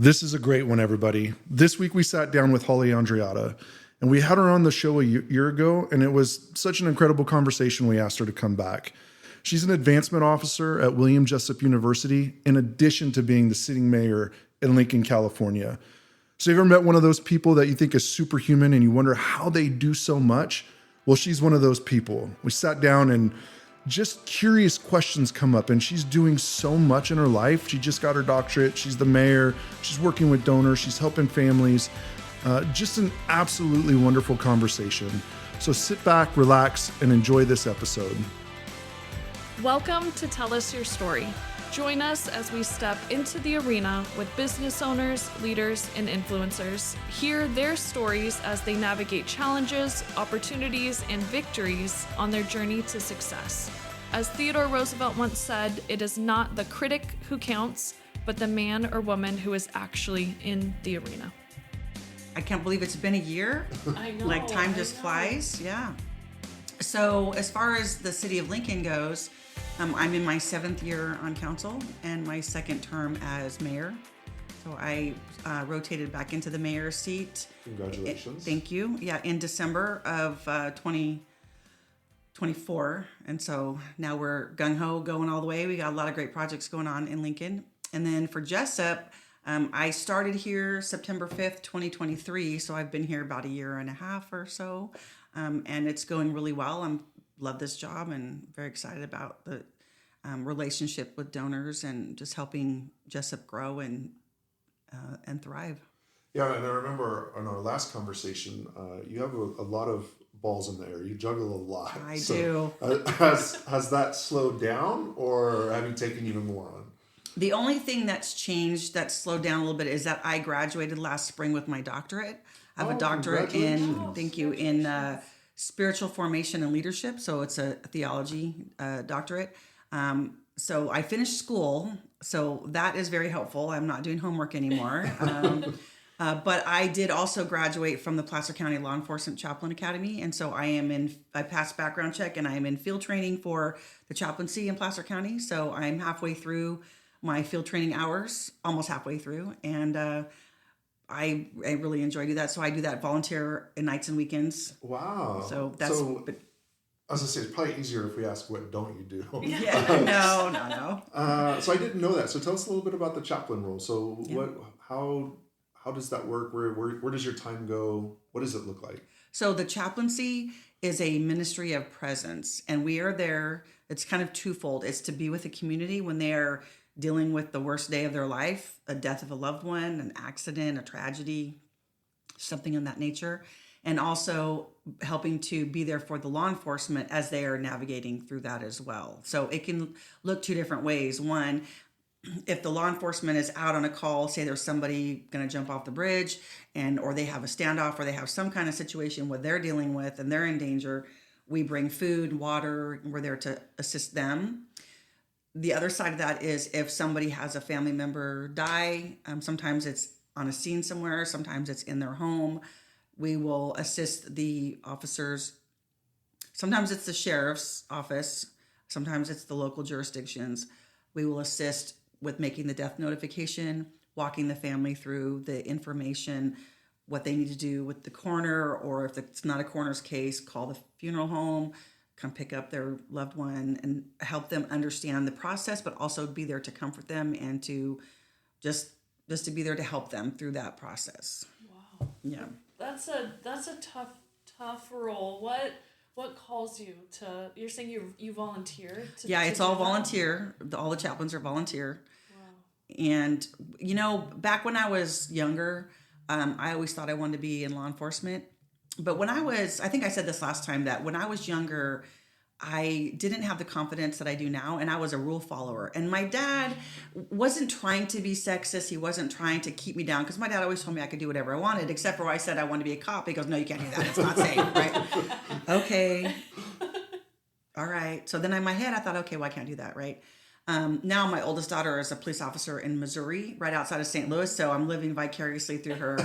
This is a great one, everybody. This week we sat down with Holly Andreatta, and we had her on the show a year ago, and it was such an incredible conversation we asked her to come back. She's an advancement officer at William Jessup University, in addition to being the sitting mayor in Lincoln, California. So you ever met one of those people that you think is superhuman and you wonder how they do so much? Well, she's one of those people. We sat down and just curious questions come up, and she's doing so much in her life. She just got her doctorate. She's the mayor. She's working with donors. She's helping families. Just an absolutely wonderful conversation. So sit back, relax, and enjoy this episode. Welcome to Tell Us Your Story. Join us as we step into the arena with business owners, leaders, and influencers. Hear their stories as they navigate challenges, opportunities, and victories on their journey to success. As Theodore Roosevelt once said, it is not the critic who counts, but the man or woman who is actually in the arena. I can't believe it's been a year. I know. Like time just flies. Yeah. So as far as the city of Lincoln goes, I'm in my 7th year on council and my 2nd term as mayor. So I rotated back into the mayor's seat. Congratulations. Thank you. Yeah, in December of 2024. And so now we're gung-ho going all the way. We got a lot of great projects going on in Lincoln. And then for Jessup, I started here September 5th, 2023. So I've been here about a year and a half or so. And it's going really well. Love this job and very excited about the relationship with donors and just helping Jessup grow and thrive. Yeah, and I remember in our last conversation, you have a lot of balls in the air. You juggle a lot. I do. Has that slowed down, or have you taken even more on? The only thing that's changed, that's slowed down a little bit, is that I graduated last spring with my doctorate. I have a doctorate in spiritual formation and leadership. So it's a theology doctorate. So I finished school. So that is very helpful. I'm not doing homework anymore. But I did also graduate from the Placer County Law Enforcement Chaplain Academy. And so I passed background check and I am in field training for the chaplaincy in Placer County. So I'm halfway through my field training hours, almost halfway through. And I really enjoy do that. So I do that volunteer in nights and weekends. Wow. So that's... As I say, it's probably easier if we ask, what don't you do? Yeah, no. So I didn't know that. So tell us a little bit about the chaplain role. So how does that work? Where does your time go? What does it look like? So the chaplaincy is a ministry of presence, and we are there. It's kind of twofold. It's to be with the community when they're dealing with the worst day of their life, a death of a loved one, an accident, a tragedy, something in that nature. And also helping to be there for the law enforcement as they are navigating through that as well. So it can look 2 different ways. One, if the law enforcement is out on a call, say there's somebody going to jump off the bridge or they have a standoff or they have some kind of situation where they're dealing with and they're in danger, we bring food, water, and we're there to assist them. The other side of that is if somebody has a family member die, sometimes it's on a scene somewhere, sometimes it's in their home. We will assist the officers. Sometimes it's the sheriff's office. Sometimes it's the local jurisdictions. We will assist with making the death notification, walking the family through the information, what they need to do with the coroner, or if it's not a coroner's case, call the funeral home, come pick up their loved one and help them understand the process, but also be there to comfort them and to just to be there to help them through that process. Wow. Yeah. That's a tough role. What calls you to? You're saying you volunteer. It's all volunteer. All the chaplains are volunteer. Wow. And back when I was younger, I always thought I wanted to be in law enforcement. But I think I said this last time, that when I was younger, I didn't have the confidence that I do now, and I was a rule follower. And my dad wasn't trying to be sexist. He wasn't trying to keep me down, because my dad always told me I could do whatever I wanted, except for I said I wanted to be a cop. He goes, no, you can't do that. It's not safe, right? Okay. All right. So then in my head, I thought, okay, well, I can't do that, right? Now my oldest daughter is a police officer in Missouri, right outside of St. Louis, so I'm living vicariously through her.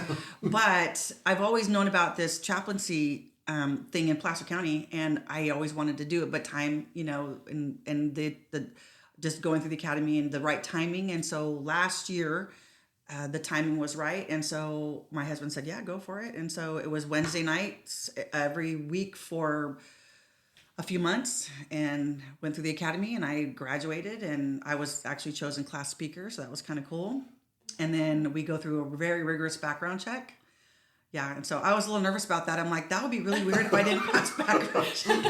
But I've always known about this chaplaincy thing in Placer County, and I always wanted to do it, but time, and the just going through the academy and the right timing. And so last year, the timing was right. And so my husband said, yeah, go for it. And so it was Wednesday nights every week for a few months, and went through the academy, and I graduated, and I was actually chosen class speaker. So that was kind of cool. And then we go through a very rigorous background check. Yeah. And so I was a little nervous about that. I'm like, that would be really weird if I didn't pass background check.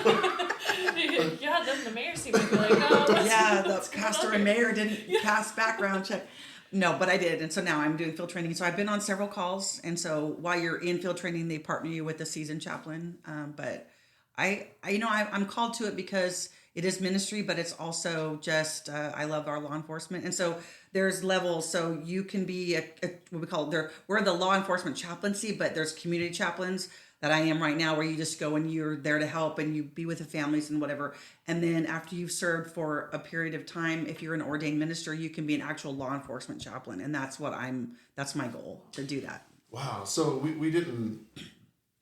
Yeah, then the mayor seemed to be like, oh, yeah, the pastor and mayor didn't pass background check. No, but I did. And so now I'm doing field training. So I've been on several calls. And so while you're in field training, they partner you with a seasoned chaplain. But I'm called to it because it is ministry, but it's also just, I love our law enforcement. And so there's levels. So you can be what we call it, we're the law enforcement chaplaincy, but there's community chaplains that I am right now, where you just go and you're there to help and you be with the families and whatever. And then after you've served for a period of time, if you're an ordained minister, you can be an actual law enforcement chaplain. And that's my goal, to do that. Wow. So we didn't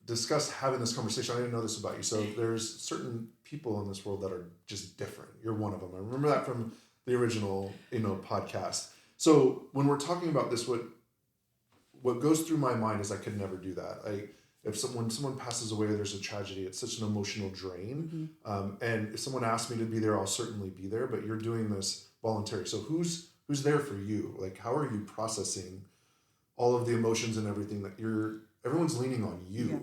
discuss having this conversation. I didn't know this about you. So there's certain people in this world that are just different. You're one of them. I remember that from the original, podcast. So when we're talking about this, what goes through my mind is I could never do that. If someone passes away, there's a tragedy. It's such an emotional drain. Mm-hmm. And if someone asked me to be there, I'll certainly be there. But you're doing this voluntary. So who's there for you? Like, how are you processing all of the emotions and everything that everyone's leaning on you? Yeah.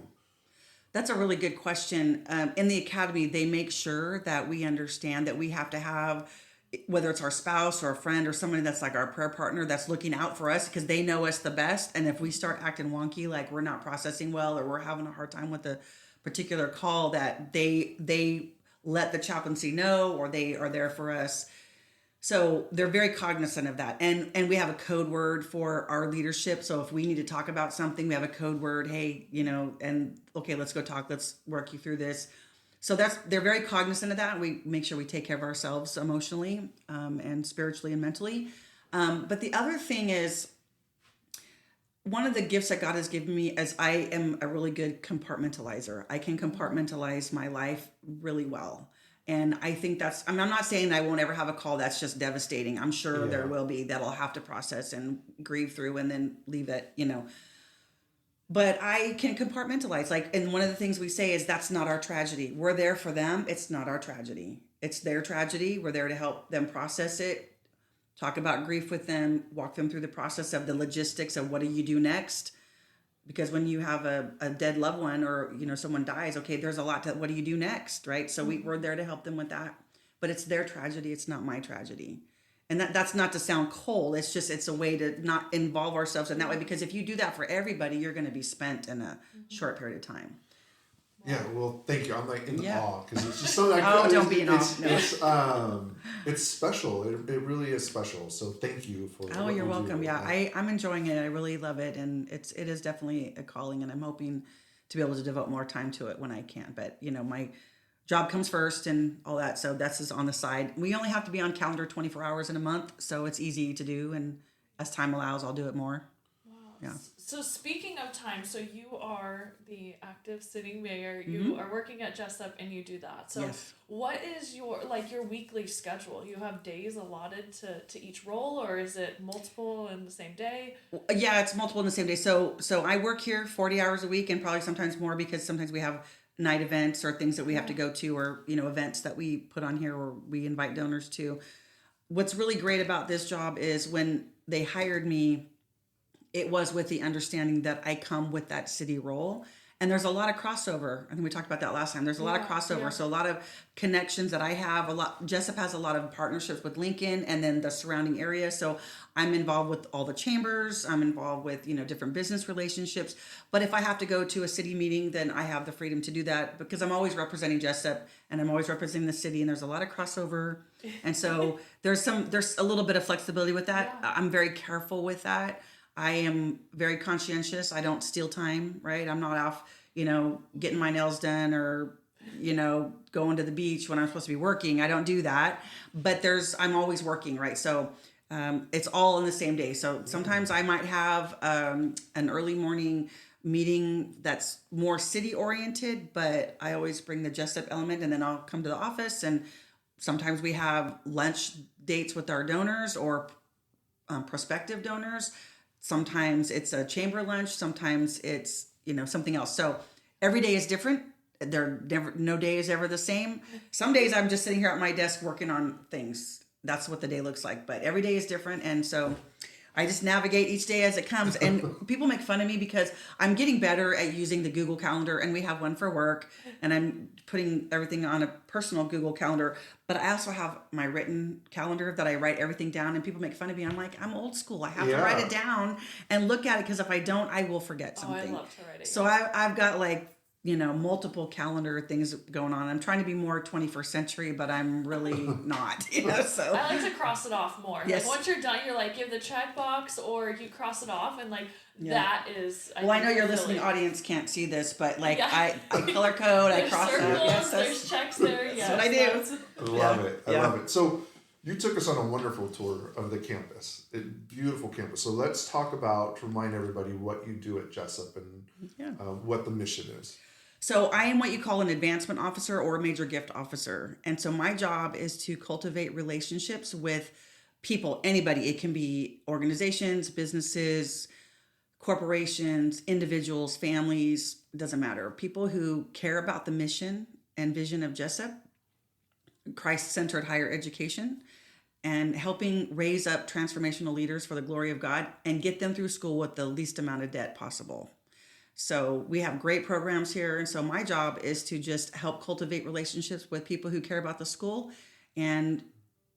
That's a really good question. In the academy, they make sure that we understand that we have to have, whether it's our spouse or a friend or somebody that's like our prayer partner that's looking out for us, because they know us the best. And if we start acting wonky, like we're not processing well, or we're having a hard time with a particular call, that they let the chaplaincy know, or they are there for us. So they're very cognizant of that. And we have a code word for our leadership. So if we need to talk about something, we have a code word, hey, and okay, let's go talk. Let's work you through this. So they're very cognizant of that. We make sure we take care of ourselves emotionally and spiritually and mentally. But the other thing is, one of the gifts that God has given me is I am a really good compartmentalizer. I can compartmentalize my life really well. And I think I'm not saying I won't ever have a call that's just devastating. I'm sure there will be that I'll have to process and grieve through and then leave it, But I can compartmentalize. And one of the things we say is, that's not our tragedy. We're there for them. It's not our tragedy. It's their tragedy. We're there to help them process it, talk about grief with them, walk them through the process of the logistics of what do you do next. Because when you have a dead loved one, or, someone dies, okay, there's a lot to, what do you do next, right? So we're there to help them with that. But it's their tragedy. It's not my tragedy. And that's not to sound cold. It's a way to not involve ourselves in that way. Because if you do that for everybody, you're going to be spent in a short period of time. Yeah, well, thank you. I'm like in awe, because it's just so like, don't be in awe. No. It's special. It really is special. So thank you for. Oh, you're welcome. Yeah, I'm enjoying it. I really love it, and it is definitely a calling, and I'm hoping to be able to devote more time to it when I can. But my job comes first and all that, so that's just on the side. We only have to be on calendar 24 hours in a month, so it's easy to do, and as time allows, I'll do it more. Wow. Yeah. So speaking of time, so you are the active sitting mayor, you are working at Jessup, and you do that. So yes. What is your weekly schedule? You have days allotted to each role, or is it multiple in the same day? Yeah, it's multiple in the same day. So I work here 40 hours a week, and probably sometimes more, because sometimes we have night events or things that we have to go to, or, events that we put on here, or we invite donors to. What's really great about this job is when they hired me, it was with the understanding that I come with that city role. And there's a lot of crossover. I think we talked about that last time. There's a lot of crossover. Yeah. So a lot of connections that I have, Jessup has a lot of partnerships with Lincoln and then the surrounding area. So I'm involved with all the chambers. I'm involved with, different business relationships. But if I have to go to a city meeting, then I have the freedom to do that, because I'm always representing Jessup and I'm always representing the city, and there's a lot of crossover. And so there's a little bit of flexibility with that. Yeah. I'm very careful with that. I am very conscientious. I don't steal time, right? I'm not off, getting my nails done or, going to the beach when I'm supposed to be working. I don't do that. But I'm always working, right? So it's all in the same day. So sometimes I might have an early morning meeting that's more city oriented, but I always bring the Jessup element, and then I'll come to the office. And sometimes we have lunch dates with our donors or prospective donors. Sometimes it's a chamber lunch. Sometimes it's, something else. So every day is different. No day is ever the same. Some days I'm just sitting here at my desk working on things. That's what the day looks like. But every day is different. And so I just navigate each day as it comes. And people make fun of me because I'm getting better at using the Google Calendar, and we have one for work, and I'm putting everything on a personal Google Calendar. But I also have my written calendar that I write everything down, and people make fun of me. I'm like, I'm old school. I have to write it down and look at it, because if I don't, I will forget something. I love to write it. So I've got multiple calendar things going on. I'm trying to be more 21st century, but I'm really not, so. I like to cross it off more. Yes. Like once you're done, you're like, give the check box, or you cross it off, and that is. I know your listening audience can't see this, but I color code, I cross it out. Yes, there's checks there. Yes, that's what I do. I love it. I love it. So you took us on a wonderful tour of the campus, a beautiful campus. So let's talk about, to remind everybody, what you do at Jessup and what the mission is. So I am what you call an advancement officer or a major gift officer. And so my job is to cultivate relationships with people, anybody. It can be organizations, businesses, corporations, individuals, families, doesn't matter. People who care about the mission and vision of Jessup, Christ-centered higher education, and helping raise up transformational leaders for the glory of God and get them through school with the least amount of debt possible. So we have great programs here. And so my job is to just help cultivate relationships with people who care about the school and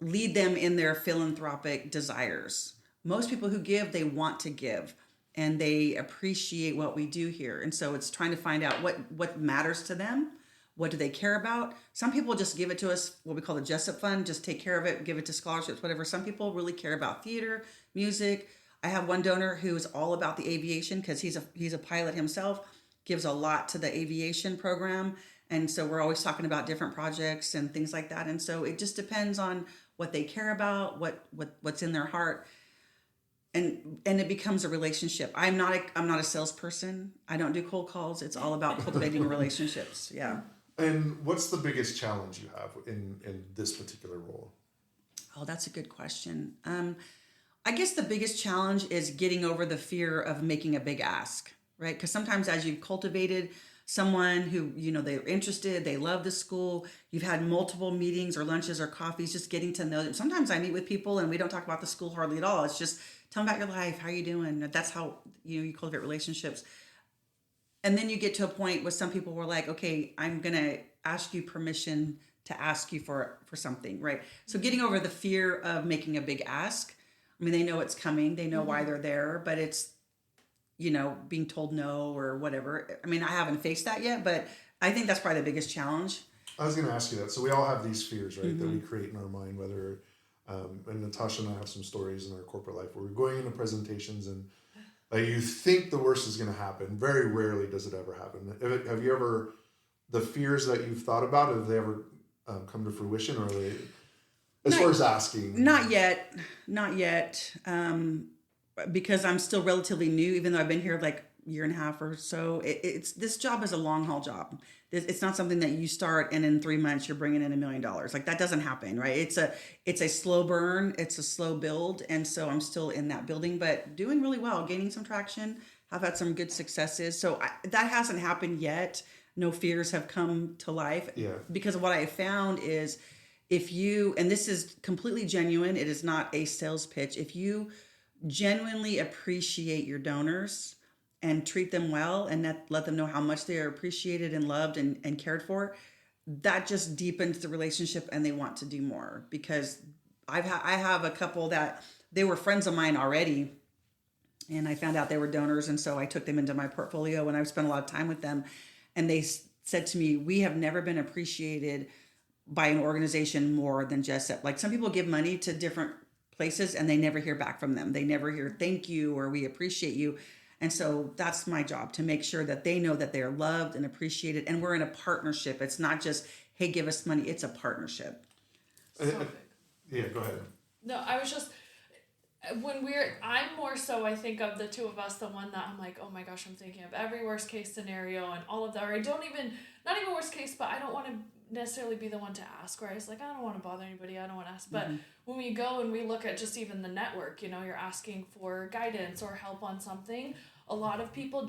lead them in their philanthropic desires. Most people who give, they want to give, and they appreciate what we do here. And so it's trying to find out what matters to them. What do they care about? Some people just give it to us, what we call the Jessup Fund, just take care of it, give it to scholarships, whatever. Some people really care about theater, music. I have one donor who is all about the aviation, because he's a pilot himself, gives a lot to the aviation program. And so we're always talking about different projects and things like that. And so it just depends on what they care about, what's in their heart. And it becomes a relationship. I'm not a salesperson. I don't do cold calls. It's all about cultivating relationships. Yeah. And what's the biggest challenge you have in this particular role? Oh, that's a good question. I guess the biggest challenge is getting over the fear of making a big ask, right? Because sometimes as you've cultivated someone who, they're interested, they love the school, you've had multiple meetings or lunches or coffees, just getting to know them. Sometimes I meet with people and we don't talk about the school hardly at all. It's just, tell them about your life, how are you doing? That's how, you cultivate relationships. And then you get to a point where some people were like, okay, I'm going to ask you permission to ask you for something, right? So getting over the fear of making a big ask. I mean, they know it's coming. They know why they're there, but it's, being told no or whatever. I mean, I haven't faced that yet, but I think that's probably the biggest challenge. I was going to ask you that. So we all have these fears, right, that we create in our mind, whether, and Natasha and I have some stories in our corporate life where we're going into presentations and you think the worst is going to happen. Very rarely does it ever happen. Have you ever, the fears that you've thought about, have they ever come to fruition, or are they... As far as asking? Not yet. Because I'm still relatively new, even though I've been here like a year and a half or so. This job is a long haul job. It's not something that you start and in 3 months you're bringing in $1 million. Like, that doesn't happen, right? It's a slow burn. It's a slow build. And so I'm still in that building, but doing really well, gaining some traction. I've had some good successes. So that hasn't happened yet. No fears have come to life. Yeah. Because what I have found is, if you, and this is completely genuine, it is not a sales pitch. If you genuinely appreciate your donors and treat them well and let them know how much they are appreciated and loved and cared for, that just deepens the relationship and they want to do more. Because I have a couple that they were friends of mine already, and I found out they were donors, and so I took them into my portfolio and I've spent a lot of time with them. And they said to me, we have never been appreciated by an organization more than Jessup. Like, some people give money to different places and they never hear back from them. They never hear thank you or we appreciate you. And so that's my job, to make sure that they know that they're loved and appreciated, and we're in a partnership. It's not just, hey, give us money. It's a partnership. Yeah, go ahead. No, I was just, I'm more so, I think of the two of us, the one that I'm like, oh my gosh, I'm thinking of every worst case scenario and all of that. Or I don't even, not even worst case, but I don't want to necessarily be the one to ask, where I was like, I don't want to bother anybody, I don't want to ask. But when we go and we look at just even the network, you're asking for guidance or help on something, a lot of people,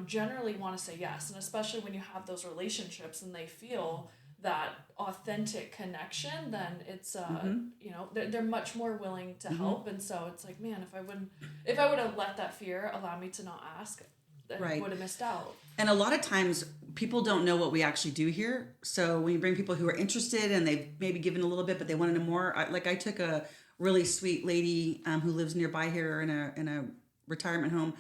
generally want to say yes. And especially when you have those relationships and they feel that authentic connection, then it's they're much more willing to help. And so it's like, man, if I would have let that fear allow me to not ask, then I would have missed out. And a lot of times people don't know what we actually do here. So when you bring people who are interested and they've maybe given a little bit but they want to know more, I took a really sweet lady who lives nearby here in a retirement home,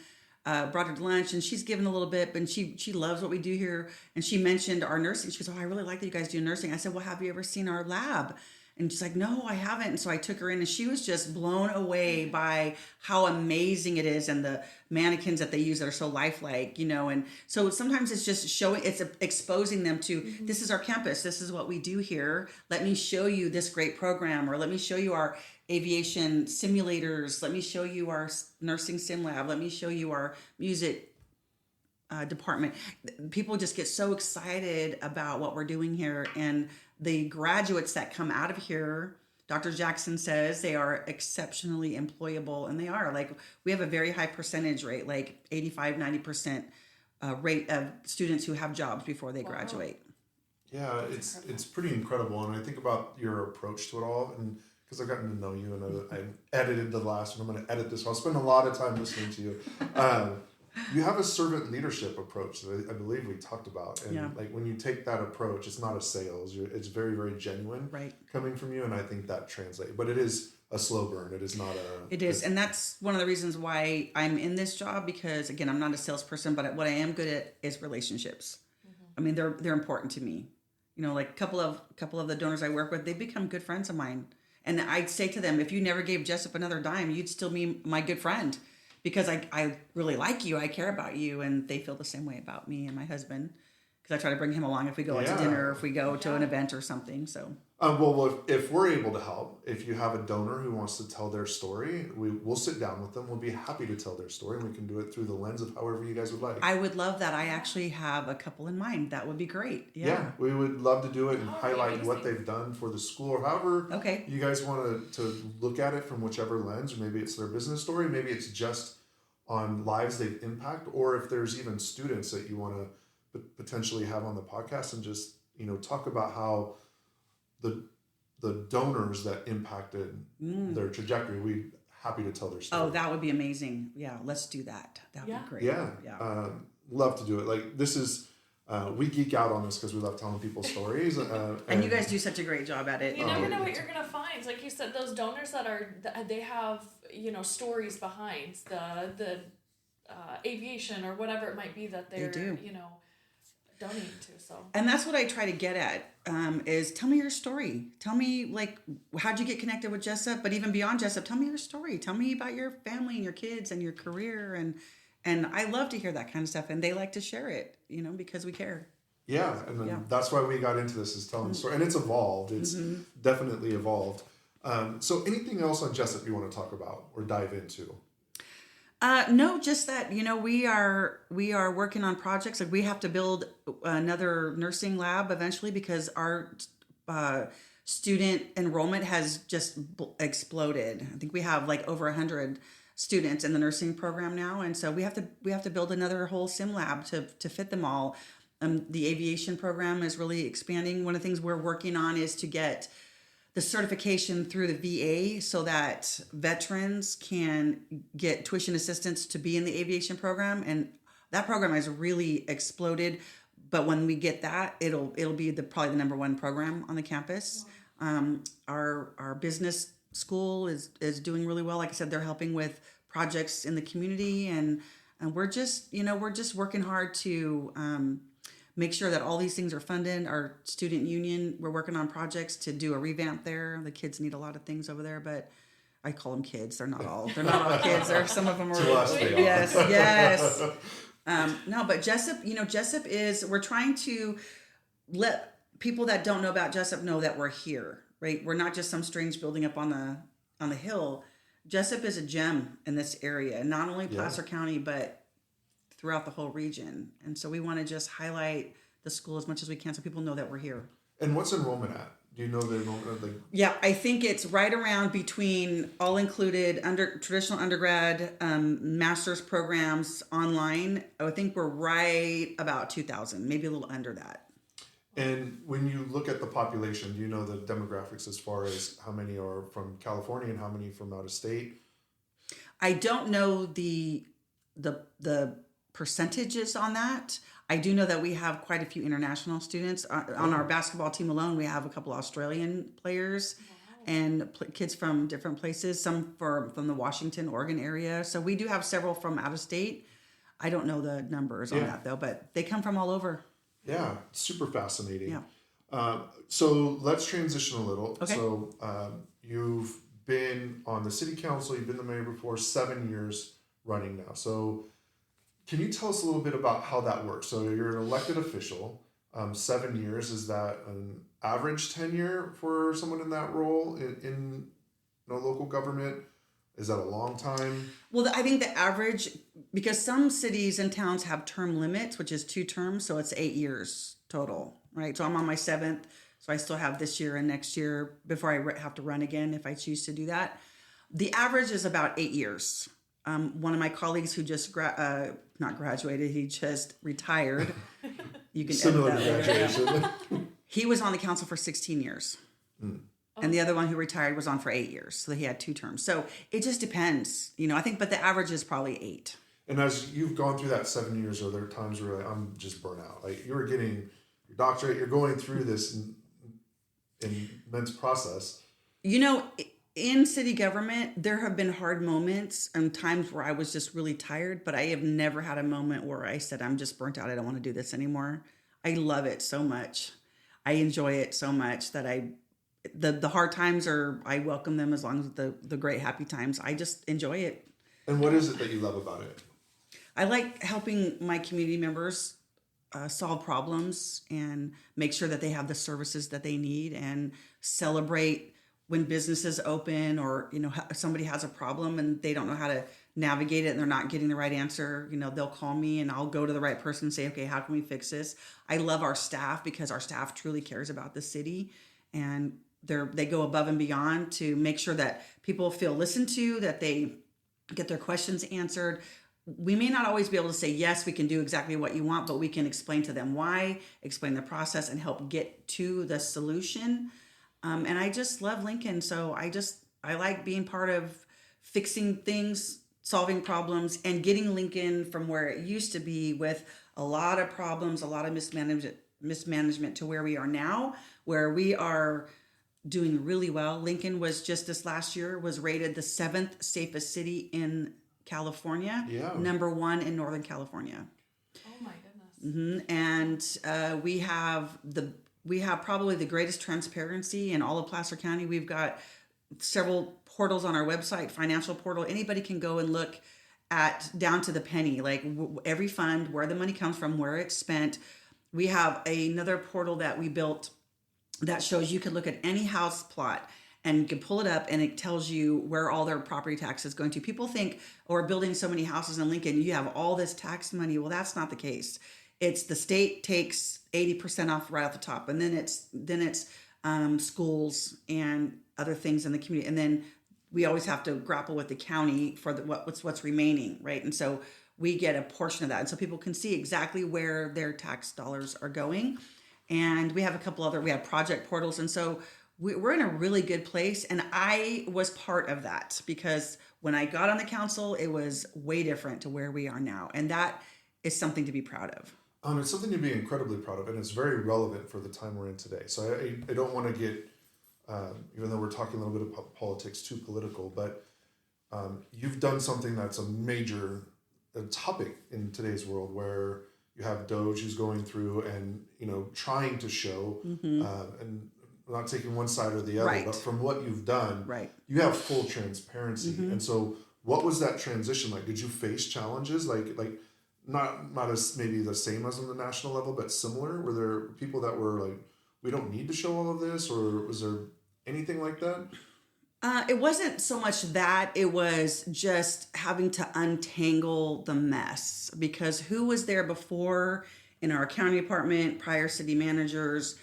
brought her to lunch, and she's given a little bit, and she loves what we do here. And she mentioned our nursing. She goes, oh, I really like that you guys do nursing. I said, well, have you ever seen our lab? And she's like, no, I haven't. And so I took her in, and she was just blown away by how amazing it is, and the mannequins that they use that are so lifelike, And so sometimes it's just it's exposing them to, this is our campus. This is what we do here. Let me show you this great program, or let me show you our aviation simulators. Let me show you our nursing sim lab. Let me show you our music department. People just get so excited about what we're doing here, and the graduates that come out of here, Dr. Jackson says they are exceptionally employable, and they are. Like, we have a very high percentage rate, like 85-90% rate of students who have jobs before they graduate. Yeah, it's pretty incredible. And I think about your approach to it all, and because I've gotten to know you, and I edited the last one. I'm going to edit this one. I'll spend a lot of time listening to you. You have a servant leadership approach that I believe we talked about. And like, when you take that approach, it's not a sales. It's very, very genuine coming from you. And I think that translates. But it is a slow burn. It is not a... It is. And that's one of the reasons why I'm in this job, because, again, I'm not a salesperson, but what I am good at is relationships. I mean, they're important to me. Like a couple of the donors I work with, they've become good friends of mine. And I'd say to them, if you never gave Jessup another dime, you'd still be my good friend, because I really like you. I care about you. And they feel the same way about me and my husband, because I try to bring him along if we go out to dinner or if we go to an event or something. So, well, if we're able to help, if you have a donor who wants to tell their story, we'll sit down with them. We'll be happy to tell their story, and we can do it through the lens of however you guys would like. I would love that. I actually have a couple in mind. That would be great. Yeah, we would love to do it and highlight what they've done for the school, or however you guys want to look at it from whichever lens. Or maybe it's their business story. Maybe it's just on lives they've impacted, or if there's even students that you want to potentially have on the podcast, and just talk about how the donors that impacted their trajectory. We'd happy to tell their story. Oh, that would be amazing. Yeah, let's do that. That would be great. Yeah. Love to do it. Like, this is we geek out on this because we love telling people stories. And you guys do such a great job at it. You never know what you're gonna find. Like you said, those donors they have stories behind the aviation or whatever it might be that they're donating to. So, and that's what I try to get at, is tell me your story. Tell me, like, how'd you get connected with Jessup, but even beyond Jessup, tell me your story. Tell me about your family and your kids and your career, and I love to hear that kind of stuff, and they like to share it, because we care. Yeah, and that's why we got into this, is telling the story, and it's evolved. It's definitely evolved. So anything else on Jessup you want to talk about or dive into? No, just that, we are working on projects. Like, we have to build another nursing lab eventually, because our student enrollment has just exploded. I think we have like over 100 students in the nursing program now. And so we have to build another whole sim lab to fit them all. The aviation program is really expanding. One of the things we're working on is to get the certification through the VA so that veterans can get tuition assistance to be in the aviation program. And that program has really exploded. But when we get that, it'll be probably the number one program on the campus. Our business school is doing really well. Like I said, they're helping with projects in the community, and we're just working hard to make sure that all these things are funded. Our student union, we're working on projects to do a revamp there. The kids need a lot of things over there, but I call them kids. They're not all kids. Some of them are. To us, they are. Yes. No, but Jessup, Jessup is, we're trying to let people that don't know about Jessup know that we're here, right? We're not just some strange building up on the hill. Jessup is a gem in this area, not only Placer County, but throughout the whole region. And so we want to just highlight the school as much as we can so people know that we're here. And what's enrollment at? Do you know the enrollment? Yeah, I think it's right around between all included traditional undergrad, master's programs online. I think we're right about 2,000, maybe a little under that. And when you look at the population, do you know the demographics as far as how many are from California and how many from out of state? I don't know the percentages on that. I do know that we have quite a few international students. On our basketball team alone, we have a couple Australian players and kids from different places, some from the Washington, Oregon area. So we do have several from out of state. I don't know the numbers on that, though, but they come from all over. Yeah, super fascinating. Yeah. So let's transition a little. Okay. So you've been on the city council, you've been the mayor before, 7 years running now. So can you tell us a little bit about how that works? So you're an elected official, 7 years. Is that an average tenure for someone in that role in local government? Is that a long time? Well, I think the average, because some cities and towns have term limits, which is 2 terms, so it's 8 years total, right? So I'm on my 7th, so I still have this year and next year before I have to run again if I choose to do that. The average is about 8 years. One of my colleagues who just not graduated, he just retired. You can Similar edit to that later. graduation. He was on the council for 16 years. And the other one who retired was on for 8 years. So he had 2 terms. So it just depends, I think, but the average is probably 8. And as you've gone through that 7 years, are there times where I'm just burnt out? Like you were getting your doctorate, you're going through this immense process. In city government, there have been hard moments and times where I was just really tired, but I have never had a moment where I said, I'm just burnt out. I don't want to do this anymore. I love it so much. I enjoy it so much that the hard times I welcome them as long as the great happy times. I just enjoy it. And what is it that you love about it? I like helping my community members solve problems and make sure that they have the services that they need and celebrate when businesses open or, somebody has a problem and they don't know how to navigate it and they're not getting the right answer, they'll call me and I'll go to the right person and say, okay, how can we fix this? I love our staff because our staff truly cares about the city and they go above and beyond to make sure that people feel listened to, that they get their questions answered. We may not always be able to say, yes, we can do exactly what you want, but we can explain to them why, explain the process and help get to the solution. And I just love Lincoln. So I like being part of fixing things, solving problems, and getting Lincoln from where it used to be with a lot of problems, a lot of mismanagement to where we are now, where we are doing really well. Lincoln was just this last year was rated the 7th safest city in California, number 1 in Northern California. Oh my goodness. And we have probably the greatest transparency in all of Placer County. We've got several portals on our website, financial portal. Anybody can go and look at down to the penny, like every fund, where the money comes from, where it's spent. We have another portal that we built that shows you can look at any house plot and you can pull it up and it tells you where all their property tax is going to. People think, we're building so many houses in Lincoln, you have all this tax money. Well, that's not the case. It's the state takes 80% off right off the top, and then it's schools and other things in the community, and then we always have to grapple with the county for what's remaining, right? And so we get a portion of that, and so people can see exactly where their tax dollars are going. And we have we have project portals, and so we're in a really good place. And I was part of that because when I got on the council, it was way different to where we are now, and that is something to be proud of. It's something to be incredibly proud of, and it's very relevant for the time we're in today. So I don't want to get, even though we're talking a little bit about politics, too political, but you've done something that's a major topic in today's world where you have Doge who's going through and, trying to show, and not taking one side or the other, right. But from what you've done, right. You have full transparency. And so what was that transition like? Did you face challenges like not as maybe the same as on the national level, but similar? Were there people that were like, we don't need to show all of this, or was there anything like that? It wasn't so much that, it was just having to untangle the mess, because who was there before in our county department, prior city managers?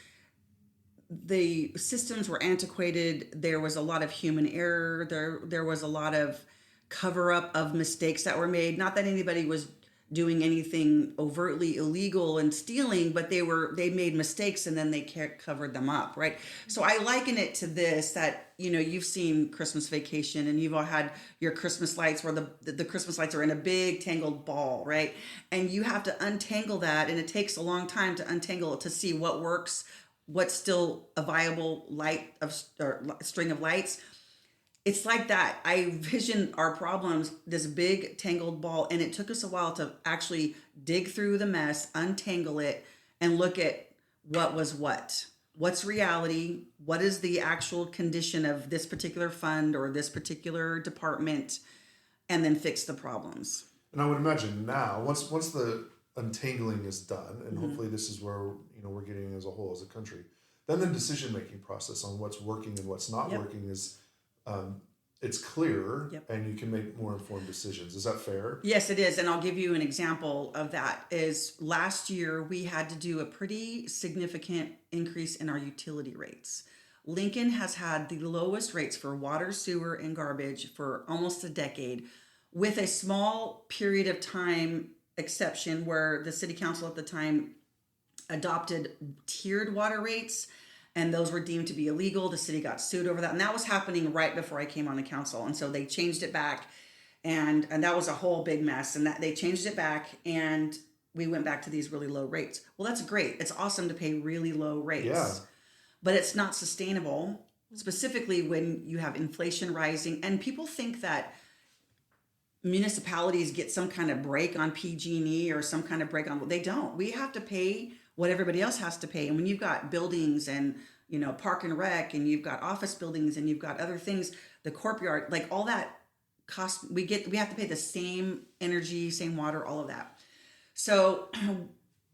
The systems were antiquated. There was a lot of human error. There was a lot of cover up of mistakes that were made. Not that anybody was doing anything overtly illegal and stealing, but they made mistakes and then they covered them up, right? So I liken it to this, that you've seen Christmas Vacation, and you've all had your Christmas lights where the Christmas lights are in a big tangled ball, right? And you have to untangle that, and it takes a long time to untangle it to see what works, what's still a viable light or string of lights. It's like that. I vision our problems, this big tangled ball, and it took us a while to actually dig through the mess, untangle it, and look at what was what. What's reality? What is the actual condition of this particular fund or this particular department, and then fix the problems. And I would imagine now, once the untangling is done, and hopefully this is where we're getting as a whole, as a country, then the decision-making process on what's working and what's not working is it's clearer, and you can make more informed decisions. Is that fair? Yes, it is. And I'll give you an example of that. Is last year we had to do a pretty significant increase in our utility rates. Lincoln has had the lowest rates for water, sewer, and garbage for almost a decade, with a small period of time exception where the city council at the time adopted tiered water rates, and those were deemed to be illegal. The city got sued over that, and that was happening right before I came on the council, and so they changed it back, and that was a whole big mess, and that they changed it back, and we went back to these really low rates. Well, that's great. It's awesome to pay really low rates, but it's not sustainable, specifically when you have inflation rising, and people think that municipalities get some kind of break on PG&E or some kind of break on, they don't. We have to pay what everybody else has to pay. And when you've got buildings and, park and rec, and you've got office buildings, and you've got other things, the courtyard, like all that cost, we have to pay the same energy, same water, all of that. So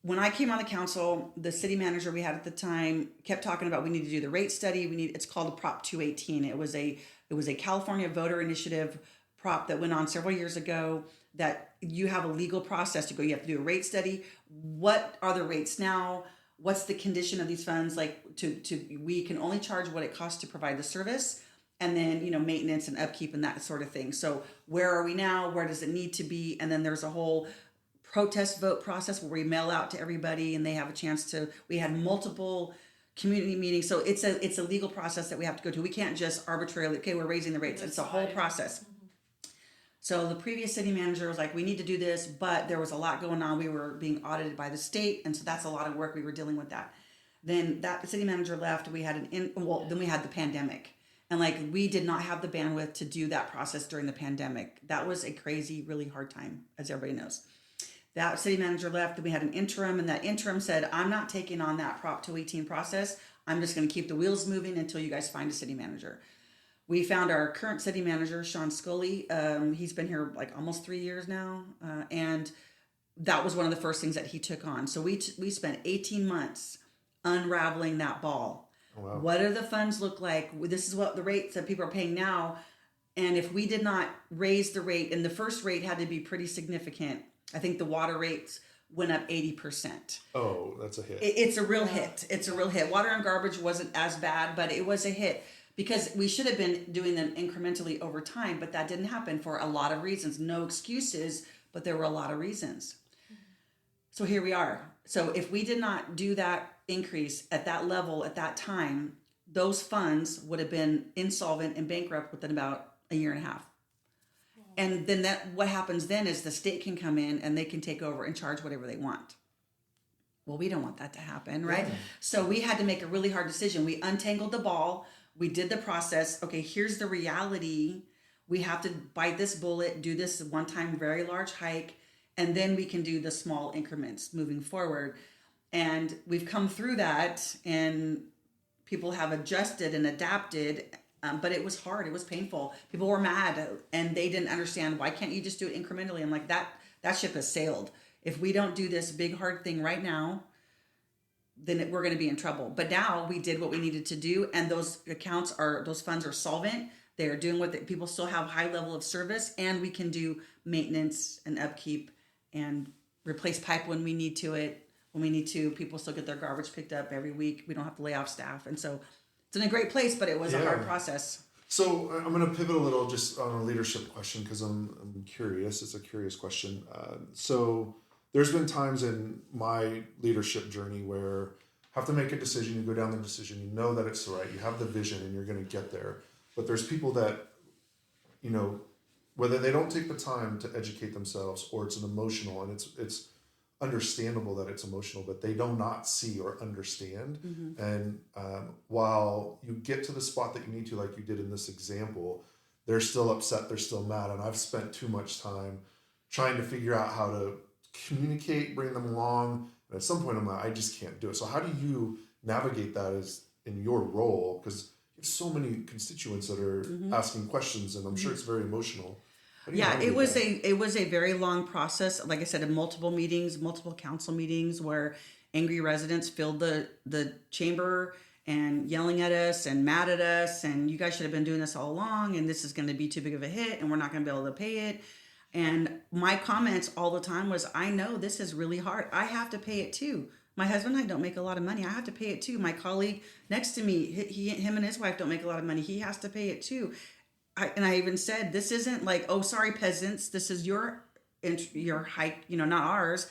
when I came on the council, the city manager we had at the time kept talking about, we need to do the rate study. It's called a Prop 218. It was a California voter initiative prop that went on several years ago, that you have a legal process to go. You have to do a rate study. What are the rates now? What's the condition of these funds? Like we can only charge what it costs to provide the service, and then, maintenance and upkeep and that sort of thing. So where are we now? Where does it need to be? And then there's a whole protest vote process where we mail out to everybody and they have a chance to, we had multiple community meetings. So it's a legal process that we have to go to. We can't just arbitrarily, okay, we're raising the rates. It's a whole process. So the previous city manager was like, we need to do this, but there was a lot going on. We were being audited by the state, and so that's a lot of work. We were dealing with that. Then that city manager left. We had then we had the pandemic, and we did not have the bandwidth to do that process during the pandemic. That was a crazy, really hard time, as everybody knows. That city manager left, and we had an interim, and that interim said, I'm not taking on that Prop 218 process. I'm just going to keep the wheels moving until you guys find a city manager. We found our current city manager, Sean Scully. He's been here almost 3 years now. And that was one of the first things that he took on. So we spent 18 months unraveling that ball. Oh, wow. What do the funds look like? This is what the rates that people are paying now. And if we did not raise the rate, and the first rate had to be pretty significant. I think the water rates went up 80%. Oh, that's a hit. It's a real hit. It's a real hit. Water and garbage wasn't as bad, but it was a hit. Because we should have been doing them incrementally over time, but that didn't happen for a lot of reasons. No excuses, but there were a lot of reasons. So here we are. So if we did not do that increase at that level at that time, those funds would have been insolvent and bankrupt within about a year and a half. And then what happens then is the state can come in and they can take over and charge whatever they want. Well, we don't want that to happen, right? Yeah. So we had to make a really hard decision. We untangled the ball. We did the process. Okay, here's the reality. We have to bite this bullet, do this one-time very large hike, and then we can do the small increments moving forward. And we've come through that, and people have adjusted and adapted, but it was hard. It was painful. People were mad, and they didn't understand, why can't you just do it incrementally? I'm like, that ship has sailed. If we don't do this big, hard thing right now, then we're going to be in trouble. But now we did what we needed to do, and those funds are solvent. They're doing people still have high level of service, and we can do maintenance and upkeep and replace pipe when we need to. People still get their garbage picked up every week. We don't have to lay off staff. And so it's in a great place, but it was a hard process. So I'm going to pivot a little just on a leadership question because I'm curious. It's a curious question. So there's been times in my leadership journey where I have to make a decision. You go down the decision. You know that it's right. You have the vision and you're going to get there. But there's people that, whether they don't take the time to educate themselves or it's an emotional, and it's understandable that it's emotional, but they do not see or understand. Mm-hmm. And while you get to the spot that you need to, like you did in this example, they're still upset, they're still mad. And I've spent too much time trying to figure out how to communicate, bring them along. And at some point I'm like, I just can't do it. So how do you navigate that as in your role? Because you have so many constituents that are asking questions, and I'm sure it's very emotional. Yeah, it was a very long process. Like I said, in multiple meetings, multiple council meetings where angry residents filled the chamber and yelling at us and mad at us, and you guys should have been doing this all along, and this is going to be too big of a hit, and we're not going to be able to pay it. And my comments all the time was, I know this is really hard. I have to pay it too. My husband and I don't make a lot of money. I have to pay it too. My colleague next to me, him and his wife don't make a lot of money. He has to pay it too. I even said, this isn't like, oh, sorry, peasants, this is your hike, not ours.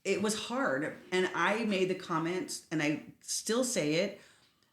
It was hard. And I made the comments, and I still say it,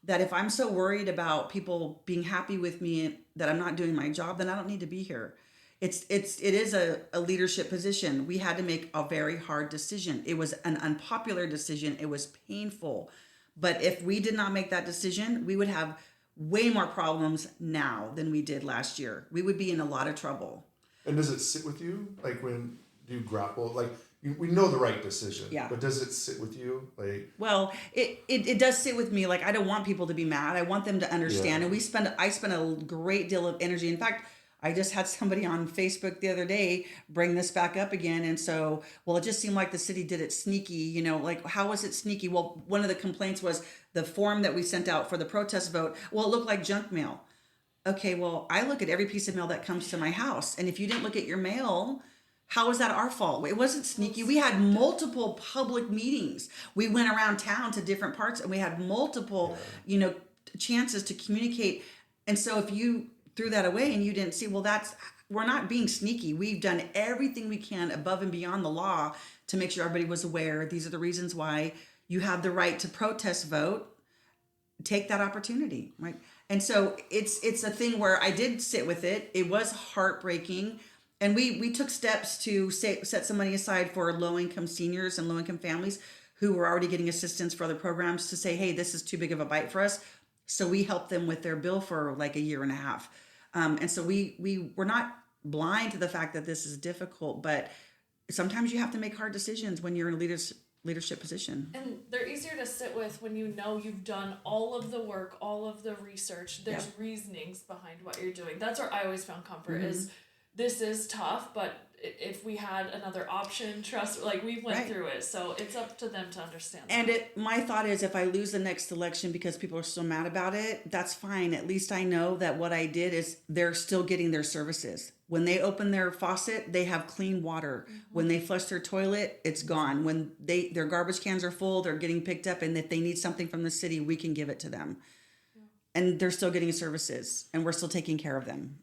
that if I'm so worried about people being happy with me that I'm not doing my job, then I don't need to be here. It is a leadership position. We had to make a very hard decision. It was an unpopular decision. It was painful. But if we did not make that decision, we would have way more problems now than we did last year. We would be in a lot of trouble. And does it sit with you? Like when you grapple, like we know the right decision, but does it sit with you? Like, well, it does sit with me. Like, I don't want people to be mad. I want them to understand. And I spend a great deal of energy. In fact, I just had somebody on Facebook the other day bring this back up again. And so, well, it just seemed like the city did it sneaky, like, how was it sneaky? Well, one of the complaints was the form that we sent out for the protest vote. Well, it looked like junk mail. Okay, well, I look at every piece of mail that comes to my house. And if you didn't look at your mail, how is that our fault? It wasn't sneaky. We had multiple public meetings. We went around town to different parts, and we had multiple, chances to communicate. And so if you threw that away and you didn't see, well, we're not being sneaky. We've done everything we can above and beyond the law to make sure everybody was aware. These are the reasons why you have the right to protest vote. Take that opportunity, right? And so it's a thing where I did sit with it. It was heartbreaking. And we took steps to set some money aside for low-income seniors and low-income families who were already getting assistance for other programs to say, hey, this is too big of a bite for us. So we helped them with their bill for like a year and a half. And so we were not blind to the fact that this is difficult, but sometimes you have to make hard decisions when you're in a leadership position. And they're easier to sit with when you know you've done all of the work, all of the research. There's reasonings behind what you're doing. That's where I always found comfort is this is tough, but if we had another option, we went through it. So it's up to them to understand that. And my thought is, if I lose the next election because people are so mad about it, that's fine. At least I know that what I did is they're still getting their services. When they open their faucet, they have clean water. Mm-hmm. When they flush their toilet, it's gone. When their garbage cans are full, they're getting picked up. And if they need something from the city, we can give it to them. Yeah. And they're still getting services, and we're still taking care of them.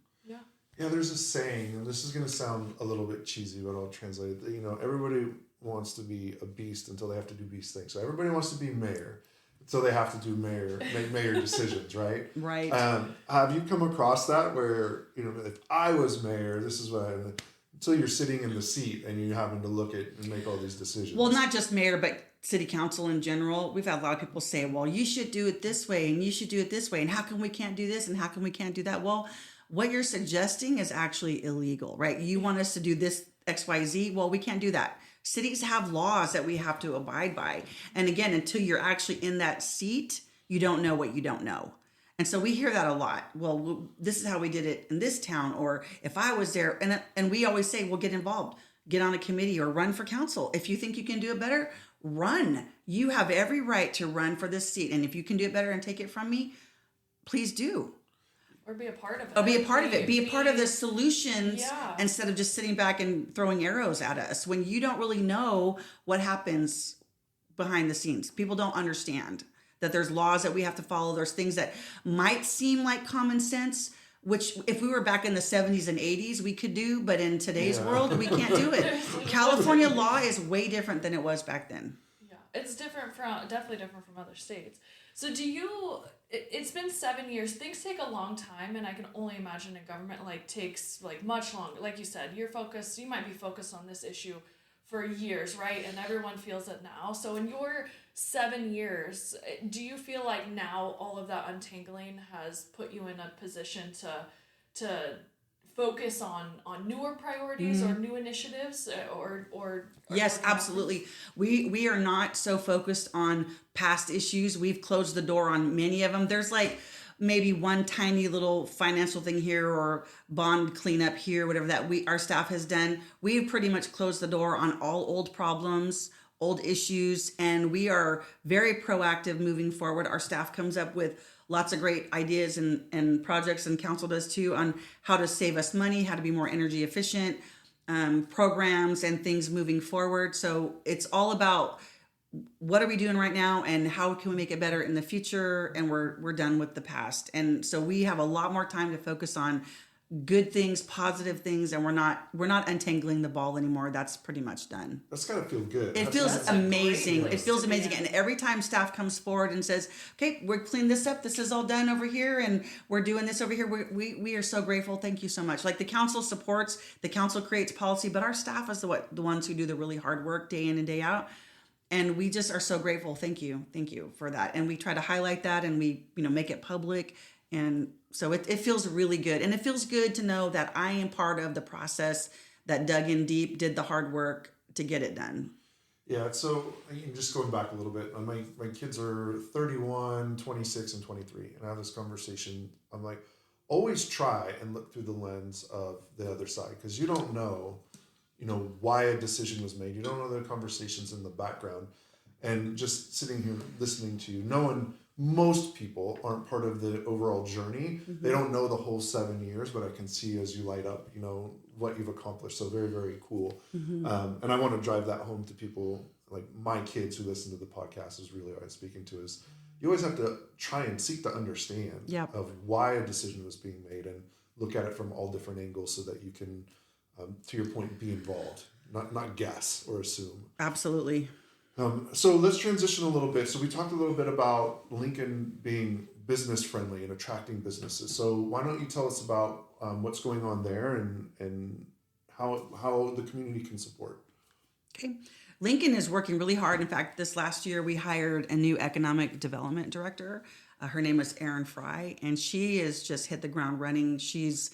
Yeah, there's a saying, and this is going to sound a little bit cheesy, but I'll translate it. Everybody wants to be a beast until they have to do beast things. So everybody wants to be mayor until they have to do make mayor decisions, right? Right. Have you come across that where, if I was mayor, this is what until you're sitting in the seat and you're having to look at and make all these decisions? Well, not just mayor, but city council in general. We've had a lot of people say, well, you should do it this way, and you should do it this way, and how come we can't do this, and how come we can't do that? Well, what you're suggesting is actually illegal, right? You want us to do this XYZ? Well, we can't do that. Cities have laws that we have to abide by. And again, until you're actually in that seat, you don't know what you don't know. And so we hear that a lot. Well, this is how we did it in this town, or if I was there. And we always say, well, get involved, get on a committee or run for council. If you think you can do it better, run. You have every right to run for this seat. And if you can do it better and take it from me, please do. Or be a part of it. Or be a part of it. Be a part of the solutions Yeah. instead of just sitting back and throwing arrows at us when you don't really know what happens behind the scenes. People don't understand that there's laws that we have to follow. There's things that might seem like common sense, which if we were back in the 70s and 80s, we could do, but in today's world, we can't do it. California law is way different than it was back then. Yeah, it's definitely different from other states. So it's been 7 years. Things take a long time, and I can only imagine a government takes much longer. Like you said, you might be focused on this issue for years, right? And everyone feels it now. So in your 7 years, do you feel like now all of that untangling has put you in a position to focus on newer priorities or new initiatives or Yes, absolutely. We are not so focused on past issues. We've closed the door on many of them. There's maybe one tiny little financial thing here or bond cleanup here, whatever that our staff has done. We've pretty much closed the door on all old problems, old issues, and we are very proactive moving forward. Our staff comes up with lots of great ideas and projects, and council does too, on how to save us money, how to be more energy efficient, programs and things moving forward. So it's all about what are we doing right now and how can we make it better in the future, and we're done with the past. And so we have a lot more time to focus on good things, positive things, and we're not untangling the ball anymore. That's pretty much done. That's gotta feel good. It feels amazing. It feels amazing. And every time staff comes forward and says, okay, we're cleaning this up, this is all done over here, and we're doing this over here, we are so grateful. Thank you so much. Like, the council supports, the council creates policy, but our staff is the ones who do the really hard work day in and day out. And we just are so grateful. Thank you for that. And we try to highlight that, and we make it public. And so it feels really good. And it feels good to know that I am part of the process that dug in deep, did the hard work to get it done. Yeah, so just going back a little bit, my kids are 31, 26, and 23. And I have this conversation. I'm like, always try and look through the lens of the other side, because you don't know why a decision was made. You don't know the conversations in the background. And just sitting here listening to you, knowing most people aren't part of the overall journey. Mm-hmm. They don't know the whole 7 years, but I can see as you light up, what you've accomplished. So very, very cool. Mm-hmm. And I want to drive that home to people, like my kids who listen to the podcast is really what I'm speaking to, is you always have to try and seek to understand of why a decision was being made and look at it from all different angles so that you can, to your point, be involved, not guess or assume. Absolutely. So let's transition a little bit. So we talked a little bit about Lincoln being business friendly and attracting businesses. So why don't you tell us about what's going on there and how the community can support? Okay. Lincoln is working really hard. In fact, this last year we hired a new economic development director. Her name is Erin Fry, and she has just hit the ground running. She's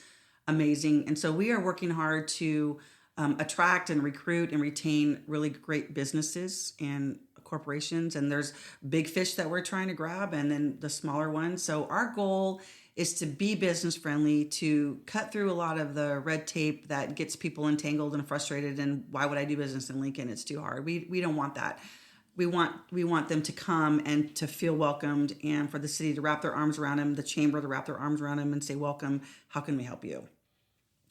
amazing. And so we are working hard to attract and recruit and retain really great businesses and corporations. And there's big fish that we're trying to grab, and then the smaller ones. So our goal is to be business friendly, to cut through a lot of the red tape that gets people entangled and frustrated. And why would I do business in Lincoln? It's too hard. We don't want that. We want them to come and to feel welcomed, and for the city to wrap their arms around them, the chamber to wrap their arms around them and say, welcome, how can we help you?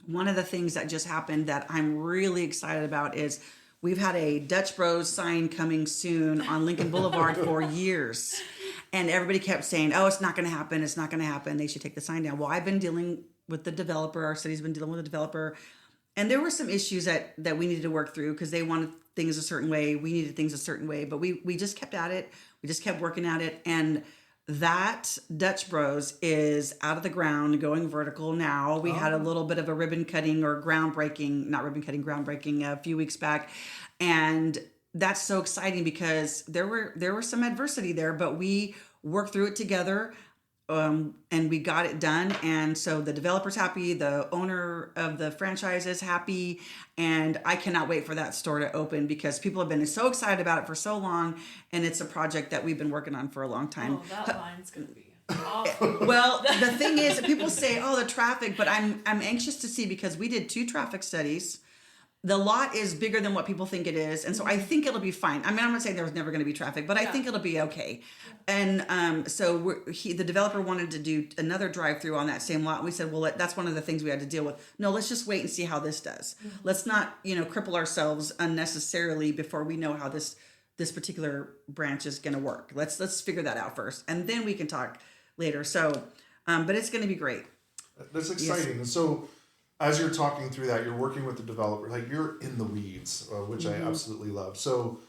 One of the things that just happened that I'm really excited about is we've had a Dutch Bros sign coming soon on Lincoln Boulevard for years. And everybody kept saying, oh, it's not going to happen. It's not going to happen. They should take the sign down. Well, I've been dealing with the developer. Our city's been dealing with the developer. And there were some issues that we needed to work through because they wanted things a certain way. We needed things a certain way. But we just kept at it. We just kept working at it. And that Dutch Bros is out of the ground, going vertical now. We had a little bit of a groundbreaking a few weeks back. And that's so exciting because there were some adversity there, but we worked through it together. And we got it done. And so the developer's happy, the owner of the franchise is happy, and I cannot wait for that store to open because people have been so excited about it for so long, and it's a project that we've been working on for a long time. Oh, that line's going to be awful. Well, the thing is, people say, oh, the traffic, but I'm anxious to see because we did 2 traffic studies. the lot is bigger than what people think it is. And so I think it'll be fine. I mean, I'm not saying there's never going to be traffic, but I think it'll be okay. And so the developer wanted to do another drive-through on that same lot. We said, well, that's one of the things we had to deal with. No, let's just wait and see how this does. Let's not, cripple ourselves unnecessarily before we know how this particular branch is going to work. Let's figure that out first. And then we can talk later. So, but it's going to be great. That's exciting. Yes. And so as you're talking through that, you're working with the developer, like you're in the weeds, which I absolutely love. So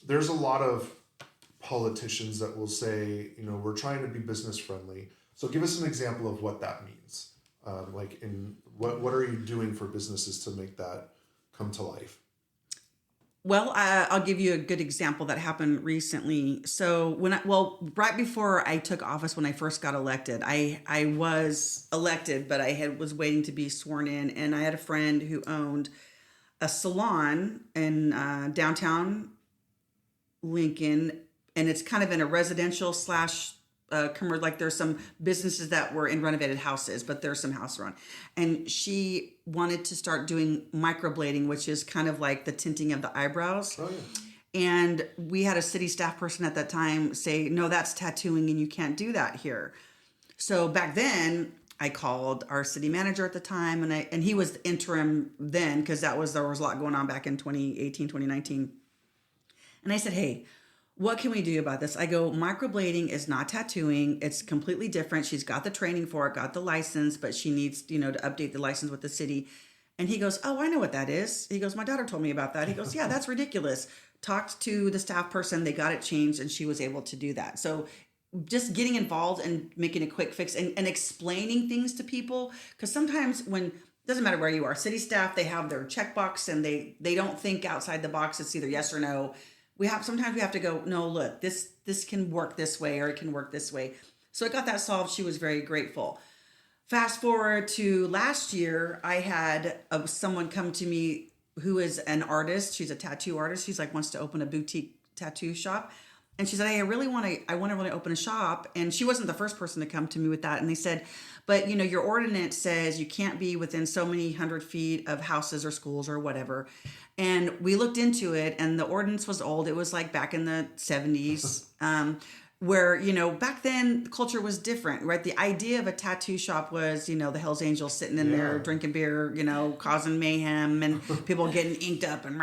there's a lot of politicians that will say, we're trying to be business friendly. So give us an example of what that means. What are you doing for businesses to make that come to life? Well, I'll give you a good example that happened recently. So right before I took office, when I first got elected, I was elected, but I was waiting to be sworn in. And I had a friend who owned a salon in downtown Lincoln, and it's kind of in a residential / like there's some businesses that were in renovated houses, but there's some house around. And she wanted to start doing microblading, which is kind of like the tinting of the eyebrows. Oh, yeah. And we had a city staff person at that time say, no, that's tattooing and you can't do that here. So back then I called our city manager at the time, and he was interim then, because there was a lot going on back in 2018, 2019. And I said, hey, what can we do about this? I go, microblading is not tattooing. It's completely different. She's got the training for it, got the license, but she needs, to update the license with the city. And he goes, oh, I know what that is. He goes, my daughter told me about that. He goes, yeah, that's ridiculous. Talked to the staff person. They got it changed, and she was able to do that. So just getting involved and making a quick fix and explaining things to people. Because sometimes doesn't matter where you are, city staff, they have their checkbox and they don't think outside the box. It's either yes or no. Sometimes we have to go, no, look, this can work this way, or it can work this way. So I got that solved. She was very grateful. Fast forward to last year, I had someone come to me who is an artist. She's a tattoo artist. She's wants to open a boutique tattoo shop. And she said, hey, I want to really open a shop. And she wasn't the first person to come to me with that. And they said, but your ordinance says you can't be within so many 100 feet of houses or schools or whatever. And we looked into it, and the ordinance was old. It was back in the 70s, where, back then the culture was different, right? The idea of a tattoo shop was, the Hells Angels sitting in there drinking beer, causing mayhem and people getting inked up and,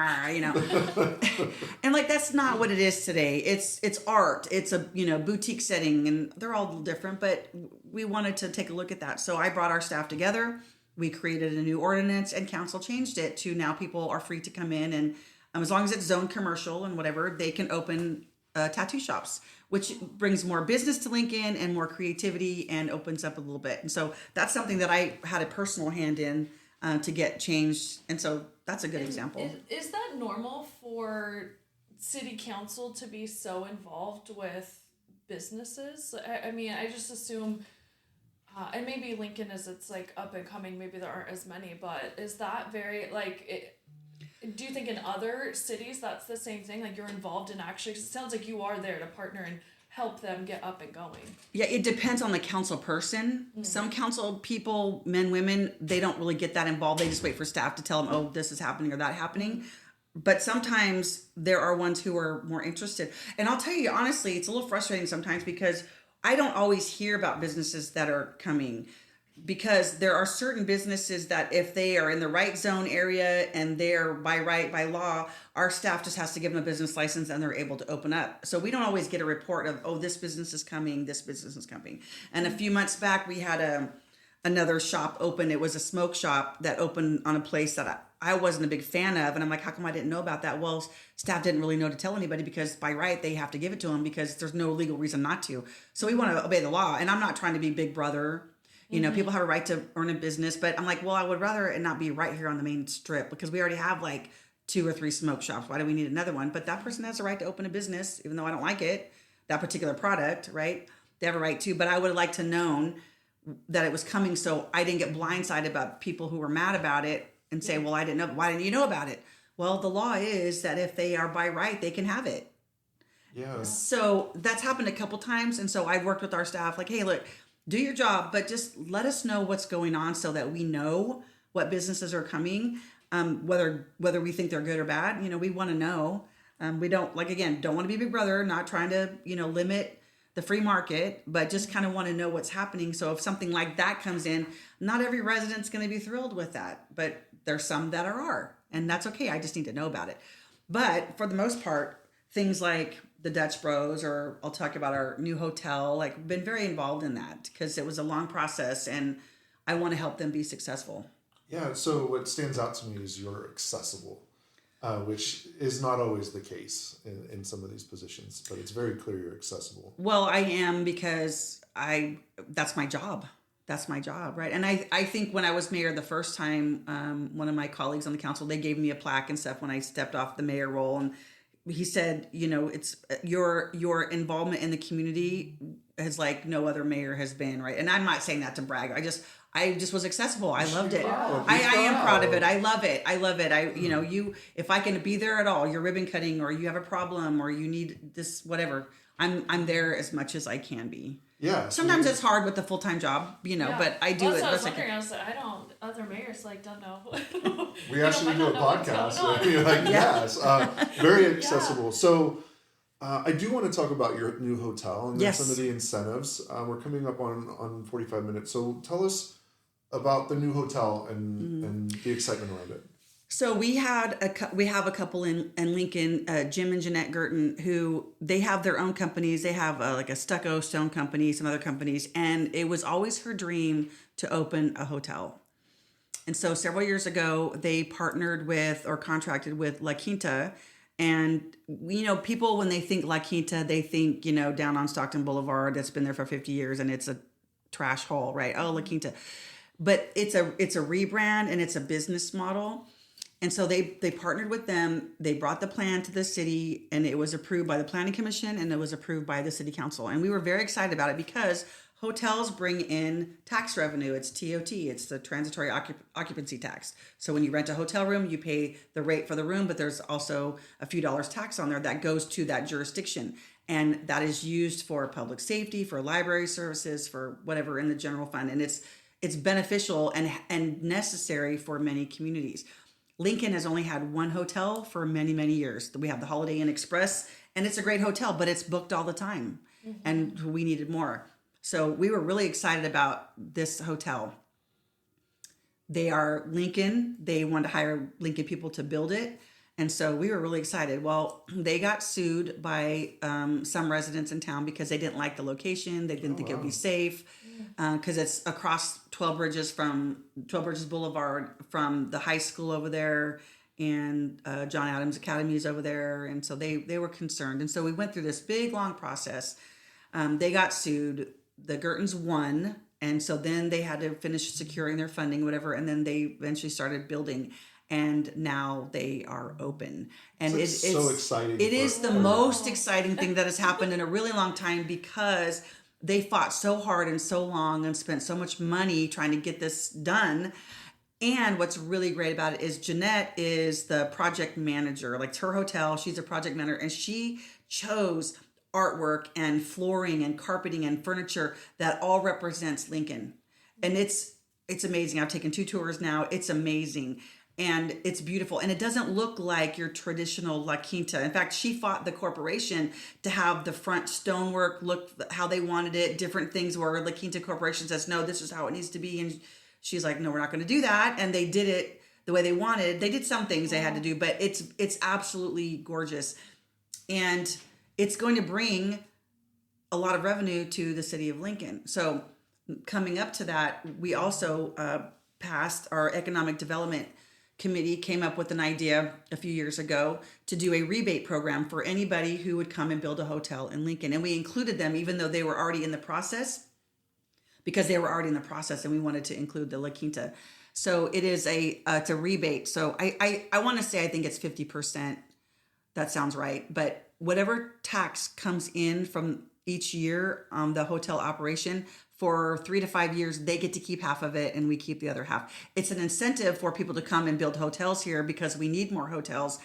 and that's not what it is today. It's art. It's a, boutique setting, and they're all a little different, but we wanted to take a look at that. So I brought our staff together. We created a new ordinance, and council changed it to now people are free to come in, and as long as it's zoned commercial and whatever, they can open tattoo shops, which brings more business to Lincoln and more creativity and opens up a little bit. And so that's something that I had a personal hand in to get changed. And so that's a good example. Is that normal for city council to be so involved with businesses? I mean, I just assume... and maybe Lincoln it's up and coming, maybe there aren't as many, but is that very do you think in other cities that's the same thing? You're involved in actually, 'cause it sounds like you are there to partner and help them get up and going. Yeah, it depends on the council person. Mm-hmm. Some council people, men, women, they don't really get that involved. They just wait for staff to tell them, oh, this is happening or that happening. But sometimes there are ones who are more interested. And I'll tell you, honestly, it's a little frustrating sometimes because I don't always hear about businesses that are coming, because there are certain businesses that if they are in the right zone area and they're by law, our staff just has to give them a business license and they're able to open up. So we don't always get a report of, oh, this business is coming, this business is coming. And a few months back, we had another shop open. It was a smoke shop that opened on a place that I wasn't a big fan of. And I'm like, how come I didn't know about that? Well, staff didn't really know to tell anybody because by right, they have to give it to them because there's no legal reason not to. So we want to obey the law. And I'm not trying to be big brother. You know, people have a right to earn a business, but I'm like, well, I would rather it not be right here on the main strip because we already have 2 or 3 smoke shops. Why do we need another one? But that person has a right to open a business, even though I don't like it, that particular product, right? They have a right to, but I would have liked to known that it was coming so I didn't get blindsided about people who were mad about it and say, well, I didn't know. Why didn't you know about it? Well, the law is that if they are by right, they can have it. Yeah. So that's happened a couple times. And so I've worked with our staff hey, look, do your job, but just let us know what's going on so that we know what businesses are coming. whether we think they're good or bad. We want to know. We don't don't want to be Big Brother, not trying to limit the free market, but just kind of want to know what's happening. So if something like that comes in, not every resident's going to be thrilled with that, but there's some that are, and that's okay. I just need to know about it. But for the most part, things like the Dutch Bros, or I'll talk about our new hotel, been very involved in that because it was a long process and I want to help them be successful. Yeah. So what stands out to me is you're accessible, which is not always the case in some of these positions, but it's very clear you're accessible. Well, I am because that's my job. That's my job, right? And I think when I was mayor the first time, one of my colleagues on the council, they gave me a plaque and stuff when I stepped off the mayor role, and he said, it's your involvement in the community is like no other mayor has been, right? And I'm not saying that to brag. I just was accessible. I loved it. I am proud of it. I love it. If I can be there at all, you're ribbon cutting or you have a problem or you need this, whatever, I'm there as much as I can be. Yeah. Sometimes it's hard with the full-time job, but I do it. I was wondering, I don't, other mayors don't know. We actually do a podcast. You're yes, very accessible. Yeah. So I do want to talk about your new hotel and some of the incentives. We're coming up on 45 minutes. So tell us about the new hotel and the excitement around it. So we have a couple in Lincoln, Jim and Jeanette Girton, who they have their own companies. They have a stucco stone company, some other companies, and it was always her dream to open a hotel. And so several years ago, they partnered with or contracted with La Quinta. And, people, when they think La Quinta, they think, down on Stockton Boulevard that's been there for 50 years and it's a trash hole, right? Oh, La Quinta. But it's a rebrand and it's a business model. And so they partnered with them. They brought the plan to the city and it was approved by the Planning Commission and it was approved by the City Council. And we were very excited about it because hotels bring in tax revenue. It's TOT. It's the transitory occupancy tax. So when you rent a hotel room, you pay the rate for the room, but there's also a few dollars tax on there that goes to that jurisdiction. And that is used for public safety, for library services, for whatever in the general fund. And it's beneficial and necessary for many communities. Lincoln has only had one hotel for many, many years. We have the Holiday Inn Express, and it's a great hotel, but it's booked all the time, and we needed more. So we were really excited about this hotel. They are Lincoln. They wanted to hire Lincoln people to build it, and so we were really excited. Well, they got sued by some residents in town because they didn't like the location. They didn't think it would be safe. Because it's across 12 Bridges Boulevard from the high school over there, and John Adams Academy is over there, and so they were concerned. And so we went through this big, long process. They got sued. The Girtons won, and so then they had to finish securing their funding, whatever, and then they eventually started building. And now they are open. And it's so exciting. It is the most exciting thing that has happened in a really long time because they fought so hard and so long and spent so much money trying to get this done. And what's really great about it is Jeanette is the project manager. Like, it's her hotel, she's a project manager, and she chose artwork and flooring and carpeting and furniture that all represents Lincoln. And it's amazing. I've taken 2 tours now. It's amazing. And it's beautiful. And it doesn't look like your traditional La Quinta. In fact, she fought the corporation to have the front stonework look how they wanted it, different things where La Quinta Corporation says, no, this is how it needs to be. And she's like, no, we're not going to do that. And they did it the way they wanted. They did some things they had to do, but it's absolutely gorgeous. And it's going to bring a lot of revenue to the city of Lincoln. So coming up to that, we also passed our economic development committee came up with an idea a few years ago to do a rebate program for anybody who would come and build a hotel in Lincoln. And we included them even though they were already in the process, because they were already in the process and we wanted to include the La Quinta. So it's a rebate. So I want to say, I think it's 50%. That sounds right. But whatever tax comes in from each year, the hotel operation, for 3 to 5 years, they get to keep half of it and we keep the other half. It's an incentive for people to come and build hotels here because we need more hotels.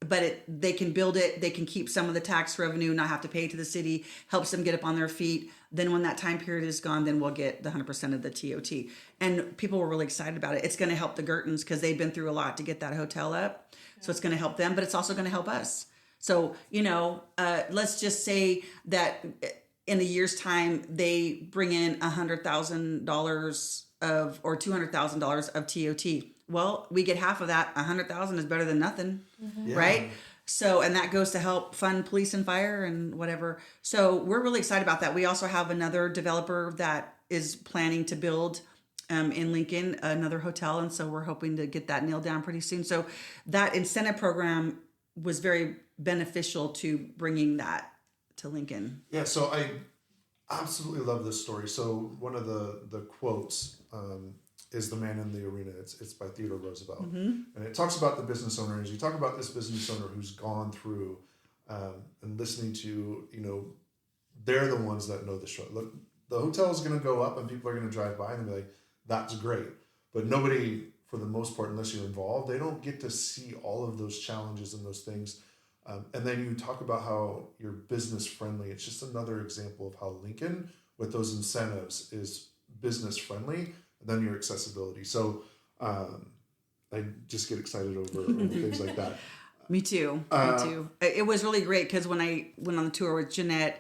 but they can build it. They can keep some of the tax revenue, not have to pay to the city, helps them get up on their feet. Then when that time period is gone, then we'll get the 100% of the TOT. And people were really excited about it. It's going to help the Gertons because they've been through a lot to get that hotel up. So it's going to help them, but it's also going to help us. So, let's just say that in a year's time, they bring in $100,000 or $200,000 of TOT. Well, we get half of that. $100,000 is better than nothing, right? So, and that goes to help fund police and fire and whatever. So we're really excited about that. We also have another developer that is planning to build in Lincoln, another hotel. And so we're hoping to get that nailed down pretty soon. So that incentive program was very beneficial to bringing that to Lincoln. Yeah, so I absolutely love this story. So one of the quotes is "The Man in the Arena." It's by Theodore Roosevelt, and it talks about the business owner. As you talk about this business owner who's gone through and listening to, they're the ones that know the struggle. Look, the hotel is going to go up, and people are going to drive by and be like, "That's great," but nobody, for the most part, unless you're involved, they don't get to see all of those challenges and those things. And then you talk about how you're business friendly. It's just another example of how Lincoln, with those incentives, is business friendly. And then your accessibility. So I just get excited over things like that. Me too. Me too. It was really great because when I went on the tour with Jeanette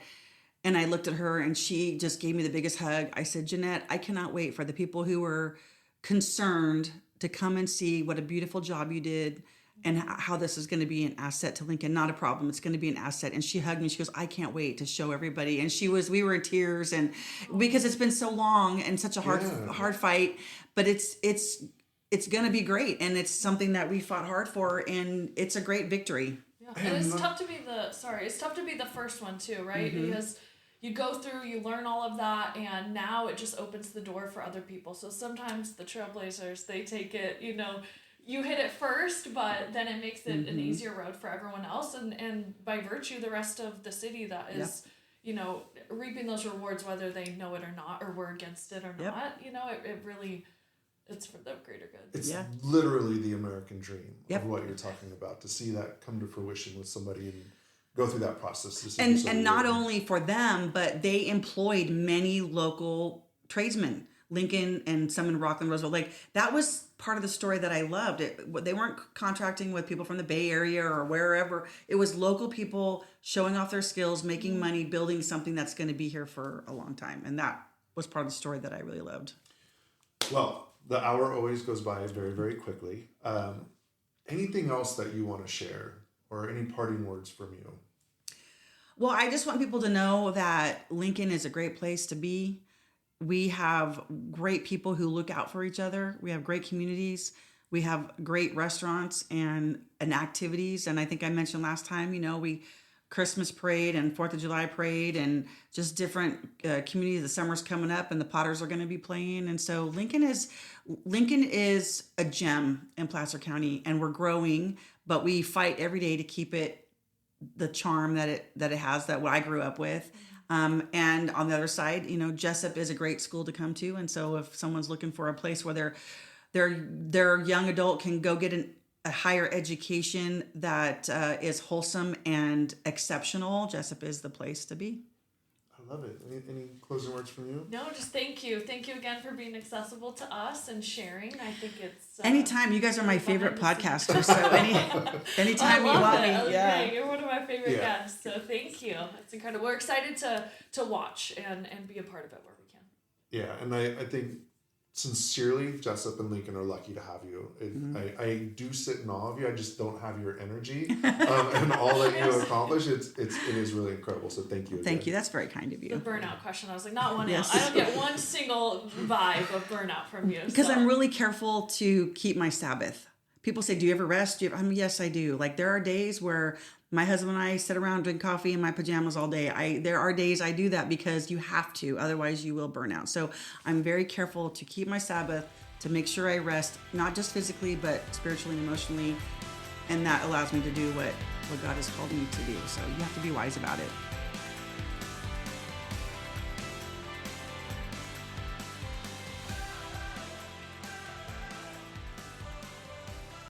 and I looked at her and she just gave me the biggest hug. I said, Jeanette, I cannot wait for the people who were concerned to come and see what a beautiful job you did and how this is going to be an asset to Lincoln. Not a problem. It's going to be an asset. And she hugged me. She goes, I can't wait to show everybody. And we were in tears, and because it's been so long and such a hard fight, but it's going to be great. And it's something that we fought hard for, and it's a great victory. Yeah. And it's tough to be the first one too, right? Because you go through, you learn all of that, and now it just opens the door for other people. So sometimes the trailblazers, they take it, you hit it first, but then it makes it an easier road for everyone else. And by virtue, the rest of the city that is, reaping those rewards, whether they know it or not, or we're against it or not, it really, it's for the greater good. It's literally the American dream of what you're talking about, to see that come to fruition with somebody and go through that process. And not only for them, but they employed many local tradesmen. Lincoln and some in Rockland, Roosevelt. Like, that was part of the story that I loved. They weren't contracting with people from the Bay Area or wherever. It was local people showing off their skills, making money, building something that's going to be here for a long time. And that was part of the story that I really loved. Well, the hour always goes by very, very quickly. Anything else that you want to share, or any parting words from you? Well, I just want people to know that Lincoln is a great place to be. We have great people who look out for each other. We have great communities. We have great restaurants and activities. And I think I mentioned last time, we Christmas parade and 4th of July parade and just different communities. The summer's coming up and the Potters are going to be playing. And so Lincoln is a gem in Placer County, and we're growing, but we fight every day to keep it the charm that it has, that what I grew up with. And on the other side, Jessup is a great school to come to. And so if someone's looking for a place where their young adult can go get a higher education that is wholesome and exceptional, Jessup is the place to be. I love it. Any closing words from you? No, just thank you. Thank you again for being accessible to us and sharing. I think it's... anytime. You guys are my favorite podcasters, so anytime you want me. Yeah. You're one of my favorite guests, so thank you. It's incredible. We're excited to watch and be a part of it where we can. Yeah, and I think sincerely, Jessup and Lincoln are lucky to have you. I do sit in awe of you. I just don't have your energy and all that you accomplish. It is really incredible. So thank you again. Thank you. That's very kind of you. The burnout question. I was like, not one. Yes. I don't get one single vibe of burnout from you. Because I'm really careful to keep my Sabbath. People say, do you ever rest? Yes, I do. Like, there are days where my husband and I sit around, drink coffee in my pajamas all day. There are days I do that because you have to, otherwise you will burn out. So I'm very careful to keep my Sabbath, to make sure I rest, not just physically, but spiritually and emotionally. And that allows me to do what God has called me to do. So you have to be wise about it.